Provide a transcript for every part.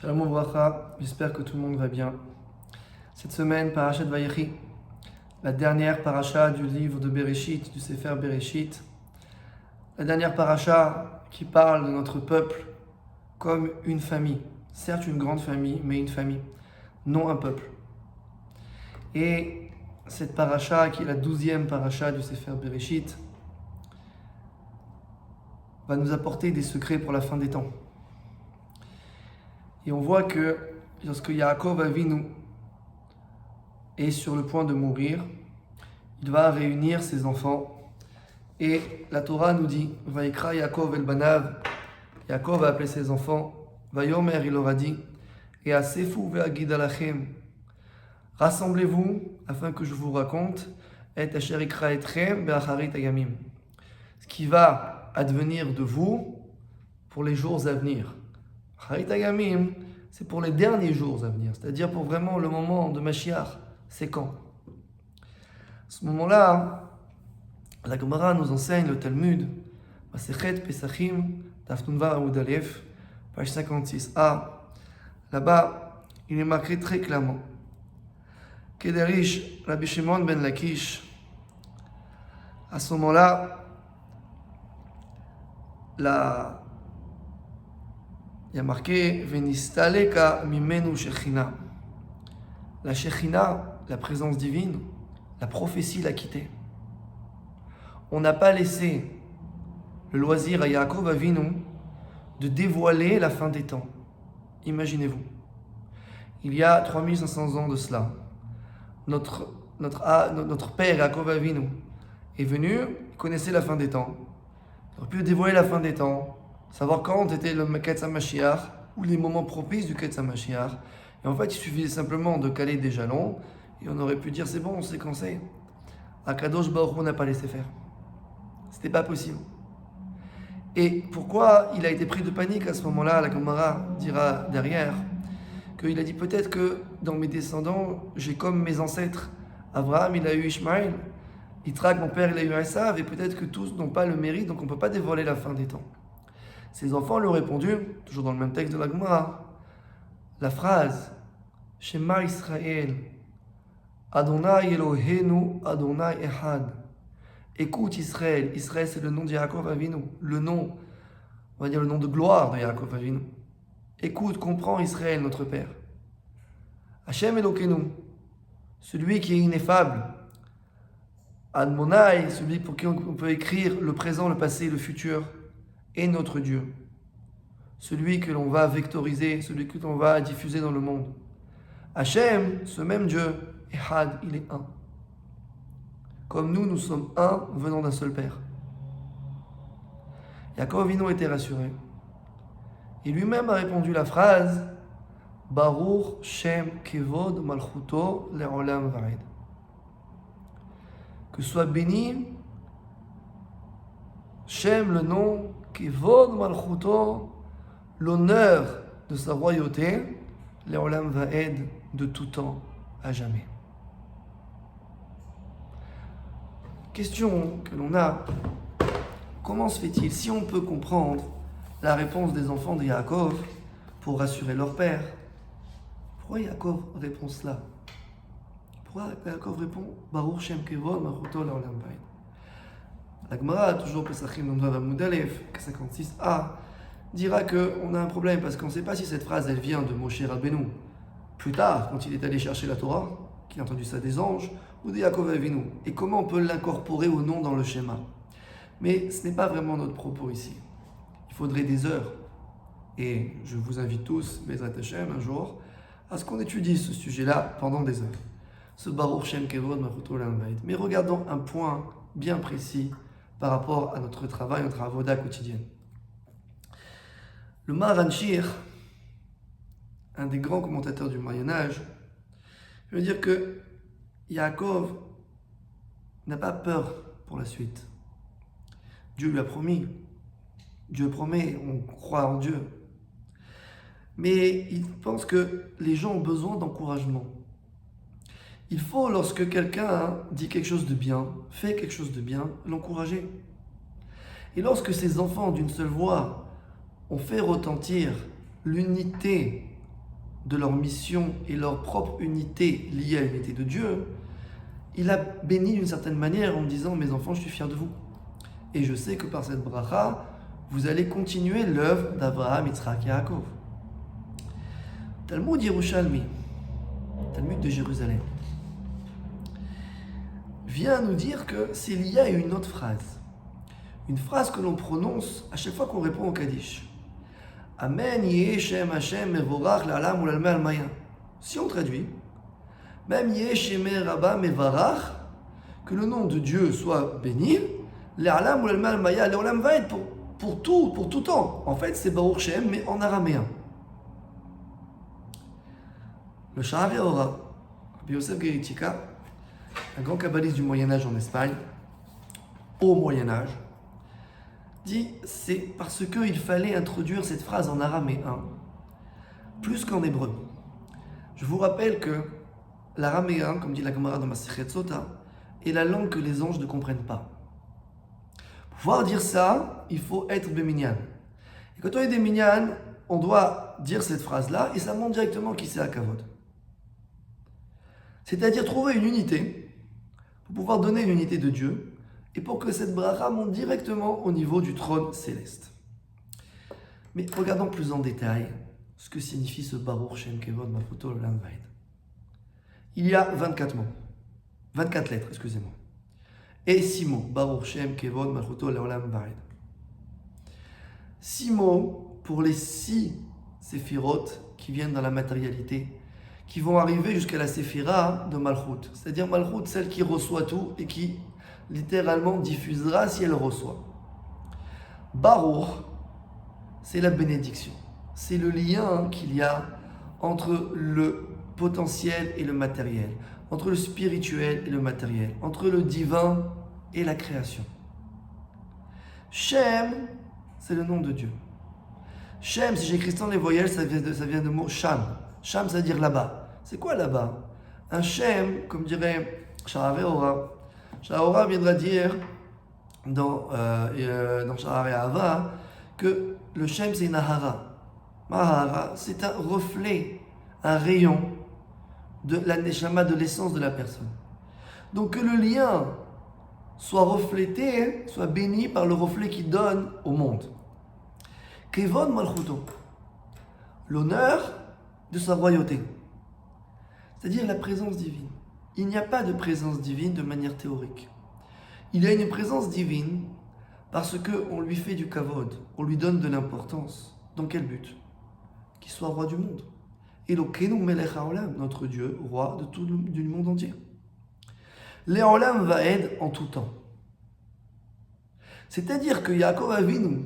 Shalom Ouvracha, j'espère que tout le monde va bien. Cette semaine, Parashat Vayechi, la dernière paracha du livre de Bereshit, du Sefer Bereshit, la dernière paracha qui parle de notre peuple comme une famille. Certes une grande famille, mais une famille, non un peuple. Et cette paracha, qui est la 12e paracha du Sefer Bereshit, va nous apporter des secrets pour la fin des temps. Et on voit que lorsque Yaakov Avinu est sur le point de mourir, il va réunir ses enfants. Et la Torah nous dit, Vayikra Yaakov el Banav, Yaakov va appeler ses enfants, Vayomer, il leur a dit, et Asefu ve'agid alachem, rassemblez-vous afin que je vous raconte, et asher ikra etchem be'acharit hayamim, ce qui va advenir de vous pour les jours à venir. Acharit hayamim, c'est pour les derniers jours à venir, c'est-à-dire pour vraiment le moment de Mashiach. C'est quand? À ce moment-là, la Gemara nous enseigne le Talmud, Masechet Pesachim, Daf Nunvav Amud Aleph, page 56a. Là-bas, il est marqué très clairement Kederish Rabbi Shimon ben Lakish. À ce moment-là, il y a marqué Venistaleka mimenu Shechina. La Shechina, la présence divine, la prophétie l'a quitté. On n'a pas laissé le loisir à Yaakov Avinu de dévoiler la fin des temps. Imaginez-vous. Il y a 3500 ans de cela, notre père Yaakov Avinu est venu, il connaissait la fin des temps. Il aurait pu dévoiler la fin des temps, savoir quand était le Ketz HaMashiach ou les moments propices du Ketz HaMashiach. Et en fait, il suffisait simplement de caler des jalons et on aurait pu dire c'est bon, on sait quand c'est. Akadosh Baruch Hu n'a pas laissé faire. C'était pas possible. Et pourquoi il a été pris de panique à ce moment-là? La Gemara dira derrière qu'il a dit peut-être que dans mes descendants, j'ai comme mes ancêtres. Abraham, il a eu Ishmaël. Yitzhak, mon père, il a eu Esav. Et peut-être que tous n'ont pas le mérite, donc on ne peut pas dévoiler la fin des temps. Ses enfants lui ont répondu, toujours dans le même texte de la Gemara, la phrase Shema Israël, Adonai Eloheinu, Adonai Echad. Écoute Israël. Israël, c'est le nom de Yaakov Avinu, le nom, on va dire le nom de gloire de Yaakov Avinu. Écoute, comprends Israël, notre Père. Hashem Elokeinu, celui qui est ineffable. Adonai, celui pour qui on peut écrire le présent, le passé, le futur, est notre Dieu. Celui que l'on va vectoriser, celui que l'on va diffuser dans le monde. Hashem, ce même Dieu, Ehad, il est un. Comme nous sommes un venant d'un seul Père. Yaakov Avinu était rassuré. Et lui-même a répondu la phrase Baruch Shem Kevod Malchuto Le'olam Vaed. Que soit béni Shem, le nom, Kevod Malchuto, l'honneur de sa royauté, Le'olam Vaed, de tout temps à jamais. Question que l'on a, comment se fait-il, si on peut comprendre la réponse des enfants de Yaakov pour rassurer leur père, pourquoi Yaakov répond cela? Pourquoi Yaakov répond Baruch Shem Kevod Malchuto Le'olam Vaed? La Gemara, toujours Pesachim Nunvav Amud Aleph, 56a, dira qu'on a un problème parce qu'on ne sait pas si cette phrase elle vient de Moshe Rabbeinu plus tard, quand il est allé chercher la Torah, qui a entendu ça des anges, ou de Yaakov Avinu, et comment on peut l'incorporer ou non dans le schéma. Mais ce n'est pas vraiment notre propos ici. Il faudrait des heures. Et je vous invite tous, Bezrat Hashem, un jour, à ce qu'on étudie ce sujet-là pendant des heures. Ce Baruch Shem Kevod Malchuto Le'olam Vaed. Mais regardons un point bien précis par rapport à notre travail, notre avoda quotidienne. Le Maharan Shir, un des grands commentateurs du Moyen-Âge, veut dire que Yaakov n'a pas peur pour la suite. Dieu lui a promis. Dieu promet, on croit en Dieu. Mais il pense que les gens ont besoin d'encouragement. Il faut, lorsque quelqu'un dit quelque chose de bien, fait quelque chose de bien, l'encourager. Et lorsque ces enfants d'une seule voix ont fait retentir l'unité de leur mission et leur propre unité liée à l'unité de Dieu, il a béni d'une certaine manière en disant « Mes enfants, je suis fier de vous. Et je sais que par cette bracha, vous allez continuer l'œuvre d'Abraham, Yitzhak et Yaakov. » Talmud Yerushalmi, Talmud de Jérusalem, vient nous dire que c'est lié à une autre phrase. Une phrase que l'on prononce à chaque fois qu'on répond au Kaddish. Amen yeh shem Hashem mevorach la'alam u'lalmei almaya. Si on traduit, même yeh shemei rabba mevarach, que le nom de Dieu soit béni, la'alam u'lalmei almaya, l'olam va être pour tout temps. En fait, c'est Baruch Shem, mais en araméen. Le Sha'arei Hora, Rabbi Yosef Gerichika, un grand kabbaliste du Moyen-Âge en Espagne, au Moyen-Âge, dit c'est parce qu'il fallait introduire cette phrase en araméen plus qu'en hébreu. Je vous rappelle que l'araméen, comme dit la Gemara de Masechet Sota, est la langue que les anges ne comprennent pas. Pour pouvoir dire ça, il faut être béminyan. Et quand on est des minyan, on doit dire cette phrase-là et ça montre directement qui c'est à Kavod. C'est-à-dire trouver une unité pour pouvoir donner l'unité de Dieu et pour que cette bracha monte directement au niveau du trône céleste. Mais regardons plus en détail ce que signifie ce Baruch Shem Kevod Malchuto L'Olam Vaed. Il y a 24 mots, 24 lettres, excusez-moi, et 6 mots, Baruch Shem Kevod Malchuto L'Olam Vaed. 6 mots pour les 6 séphirotes qui viennent dans la matérialité, qui vont arriver jusqu'à la séphira de Malchut, c'est-à-dire Malchut, celle qui reçoit tout et qui littéralement diffusera si elle reçoit. Baruch, c'est la bénédiction. C'est le lien qu'il y a entre le potentiel et le matériel, entre le spirituel et le matériel, entre le divin et la création. Shem, c'est le nom de Dieu. Shem, si j'écris dans les voyelles, ça vient de mot Sham. Sham, ça veut dire là-bas. C'est quoi là-bas? Un Shem, comme dirait Sha'arei Hora. Sha'arei Hora viendra dire dans Sha'arei Ahava que le Shem c'est une Ahara. Mahara, c'est un reflet, un rayon de la Neshama, de l'essence de la personne. Donc que le lien soit reflété, soit béni par le reflet qu'il donne au monde. Kevod Malchuto, l'honneur de sa royauté, c'est-à-dire la présence divine. Il n'y a pas de présence divine de manière théorique. Il y a une présence divine parce qu'on lui fait du kavod, on lui donne de l'importance. Dans quel but? Qu'il soit roi du monde. Elokeinu melech haolam, notre Dieu, roi du monde entier. L'Olam Vaed en tout temps. C'est-à-dire que Yaakov Avinu,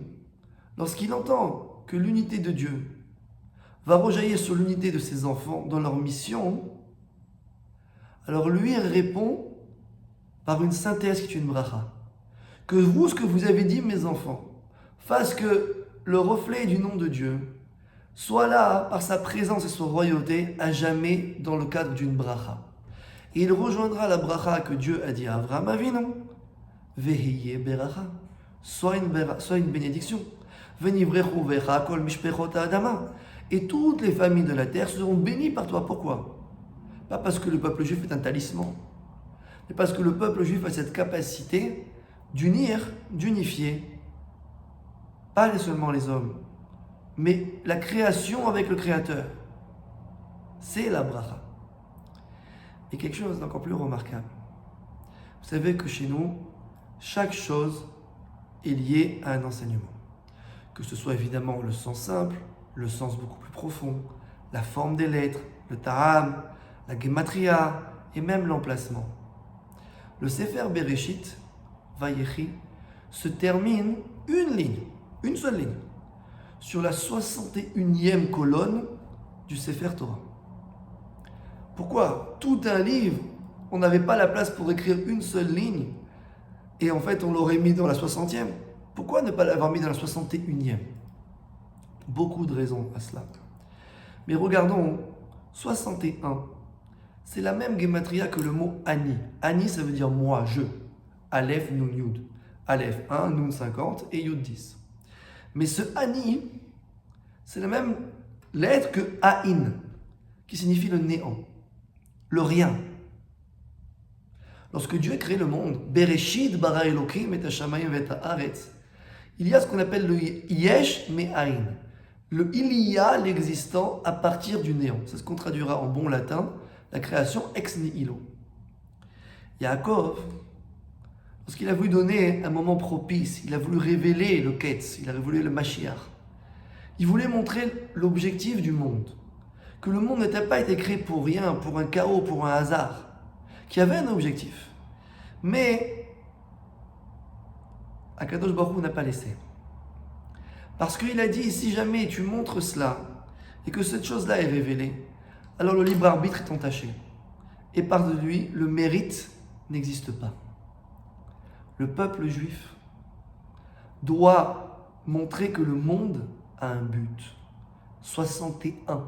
lorsqu'il entend que l'unité de Dieu va rejaillir sur l'unité de ses enfants dans leur mission, alors lui répond par une synthèse qui est une bracha. Que vous, ce que vous avez dit, mes enfants, fasse que le reflet du nom de Dieu soit là par sa présence et sa royauté à jamais dans le cadre d'une bracha. Et il rejoindra la bracha que Dieu a dit à Avraham Avinu, Vehiye beracha, soit une bénédiction. Venivrechu vecha kol mishpechot ha'adama. Et toutes les familles de la terre seront bénies par toi. Pourquoi? Pas parce que le peuple juif est un talisman, mais parce que le peuple juif a cette capacité d'unir, d'unifier, pas seulement les hommes, mais la création avec le Créateur. C'est la bracha. Et quelque chose d'encore plus remarquable. Vous savez que chez nous, chaque chose est liée à un enseignement. Que ce soit évidemment le sens simple, le sens beaucoup plus profond, la forme des lettres, le ta'am, la gematria et même l'emplacement. Le Sefer Bereshit, Vayechi, se termine une seule ligne, sur la 61e colonne du Sefer Torah. Pourquoi? Tout un livre, on n'avait pas la place pour écrire une seule ligne, et en fait on l'aurait mis dans la 60e. Pourquoi ne pas l'avoir mis dans la 61e? Beaucoup de raisons à cela. Mais regardons, 61, c'est la même gematria que le mot Ani. Ani, ça veut dire moi, je. Aleph, Nun, Yud. Aleph 1, Nun 50 et Yud 10. Mais ce Ani, c'est la même lettre que Aïn. qui signifie le néant, le rien. Lorsque Dieu a créé le monde, Bereshit bara Elokim et hashamayim et haaretz, il y a ce qu'on appelle le yesh me'ain, le il y a, l'existant à partir du néant. C'est ce qu'on traduira en bon latin, la création ex nihilo. Yaakov, lorsqu'il a voulu donner un moment propice, il a voulu révéler le Ketz, il a révélé le Mashiach. Il voulait montrer l'objectif du monde, que le monde n'était pas été créé pour rien, pour un chaos, pour un hasard, qu'il y avait un objectif. Mais Akadosh Baruch Hu n'a pas laissé. Parce qu'il a dit, si jamais tu montres cela, et que cette chose-là est révélée, alors le libre arbitre est entaché. Et par de lui, le mérite n'existe pas. Le peuple juif doit montrer que le monde a un but. 61.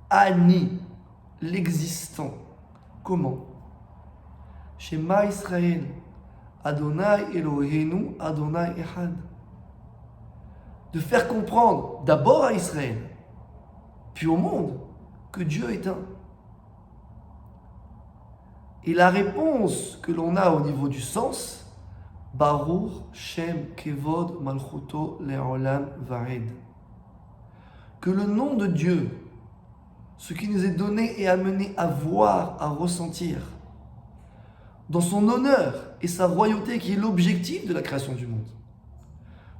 Ani, l'existant. Comment? Shema Israël, Adonai Eloheinu, Adonai Echad. De faire comprendre d'abord à Israël, puis au monde, que Dieu est un. Et la réponse que l'on a au niveau du sens, Baruch Shem Kevod Malchuto Le'olam Vaed. Que le nom de Dieu, ce qui nous est donné et amené à voir, à ressentir, dans son honneur et sa royauté qui est l'objectif de la création du monde,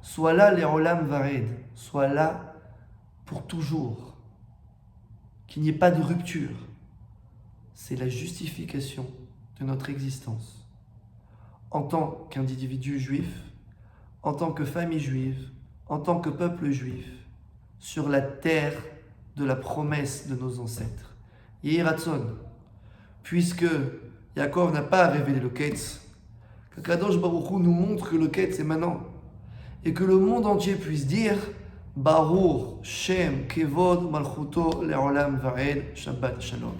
soit là Le'olam Vaed, soit là pour toujours, qu'il n'y ait pas de rupture. C'est la justification de notre existence en tant qu'individu juif, en tant que famille juive, en tant que peuple juif, sur la terre de la promesse de nos ancêtres. Yehi Ratzon, puisque Yaakov n'a pas révélé le Ketz, qu'Akadosh Baruch Hu nous montre que le Ketz est maintenant, et que le monde entier puisse dire Baruch Shem Kevod Malchuto Le'olam Vaed, Shabbat Shalom.